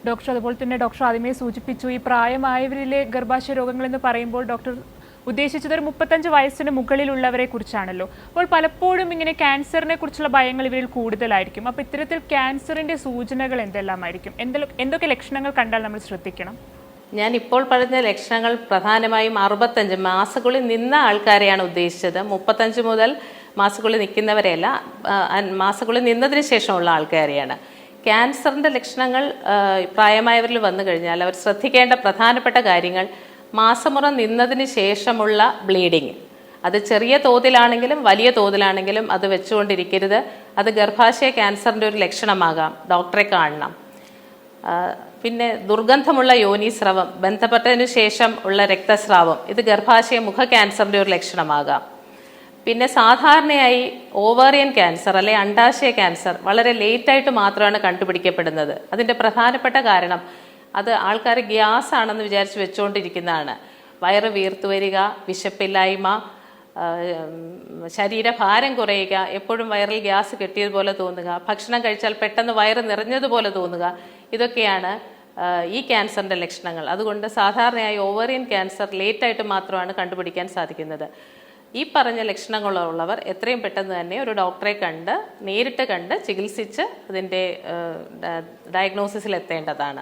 Doctor അതുപോലെ തന്നെ doctor ആദ്യമേ സൂചിപ്പിച്ചു ഈ പ്രായമായവരിലെ ഗർഭാശയ രോഗങ്ങൾ എന്ന് പറയുമ്പോൾ ഡോക്ടർ ഉദ്ദേശിച്ചത് ഒരു 35 വയസ്സിന് മുകളിലുള്ളവരെ കുറിച്ചാണല്ലോ. അപ്പോൾ പലപ്പോഴും ഇങ്ങനെ ക്യാൻസറിനെ കുറിച്ചുള്ള ഭയങ്ങൾ ഇവരിൽ കൂടുതലായിരിക്കും. അപ്പോൾ ഇത്തരത്തിൽ ക്യാൻസറിന്റെ സൂചനകൾ എന്തെല്ലാമായിരിക്കും? എന്തൊക്കെ ലക്ഷണങ്ങൾ കണ്ടാൽ നമ്മൾ ശ്രദ്ധിക്കണം? ഞാൻ ഇപ്പോൾ പറഞ്ഞ ലക്ഷണങ്ങൾ പ്രധാനമായും 65 മാസക്കുള്ളിൽ നിന്ന ആൾക്കാരെയാണ് ഉദ്ദേശിച്ചത്. 35 മുതൽ മാസക്കുള്ളിൽ നിൽക്കുന്നവരെയല്ല, മാസക്കുള്ളിൽ നിന്നതിന് ശേഷമുള്ള ആൾക്കാരെയാണ്. ക്യാൻസറിൻ്റെ ലക്ഷണങ്ങൾ പ്രായമായവരിൽ വന്നു കഴിഞ്ഞാൽ അവർ ശ്രദ്ധിക്കേണ്ട പ്രധാനപ്പെട്ട കാര്യങ്ങൾ: മാസമുറ നിന്നതിന് ശേഷമുള്ള ബ്ലീഡിങ്. അത് ചെറിയ തോതിലാണെങ്കിലും വലിയ തോതിലാണെങ്കിലും അത് വെച്ചുകൊണ്ടിരിക്കരുത്. അത് ഗർഭാശയ ക്യാൻസറിൻ്റെ ഒരു ലക്ഷണമാകാം, ഡോക്ടറെ കാണണം. പിന്നെ ദുർഗന്ധമുള്ള യോനിസ്രവം, ബന്ധപ്പെട്ടതിന് ശേഷം ഉള്ള രക്തസ്രാവം, ഇത് ഗർഭാശയ മുഖ ക്യാൻസറിൻ്റെ ഒരു ലക്ഷണമാകാം. പിന്നെ സാധാരണയായി ഓവേറിയൻ ക്യാൻസർ അല്ലെ അണ്ഡാശയ ക്യാൻസർ വളരെ ലേറ്റായിട്ട് മാത്രമാണ് കണ്ടുപിടിക്കപ്പെടുന്നത്. അതിൻ്റെ പ്രധാനപ്പെട്ട കാരണം അത് ആൾക്കാർ ഗ്യാസ് ആണെന്ന് വിചാരിച്ച് വെച്ചുകൊണ്ടിരിക്കുന്നതാണ്. വയറ് വീർത്തു വരിക, വിശപ്പില്ലായ്മ, ശരീരഭാരം കുറയുക, എപ്പോഴും വയറിൽ ഗ്യാസ് കെട്ടിയതുപോലെ തോന്നുക, ഭക്ഷണം കഴിച്ചാൽ പെട്ടെന്ന് വയറ് നിറഞ്ഞതുപോലെ തോന്നുക, ഇതൊക്കെയാണ് ഈ ക്യാൻസറിൻ്റെ ലക്ഷണങ്ങൾ. അതുകൊണ്ട് സാധാരണയായി ഓവേറിയൻ ക്യാൻസർ ലേറ്റായിട്ട് മാത്രമാണ് കണ്ടുപിടിക്കാൻ സാധിക്കുന്നത്. ഈ പറഞ്ഞ ലക്ഷണങ്ങളുള്ളവർ എത്രയും പെട്ടെന്ന് തന്നെ ഒരു ഡോക്ടറെ നേരിട്ട് കണ്ട് ചികിത്സിച്ച് അതിൻ്റെ ഡയഗ്നോസിസിൽ എത്തേണ്ടതാണ്.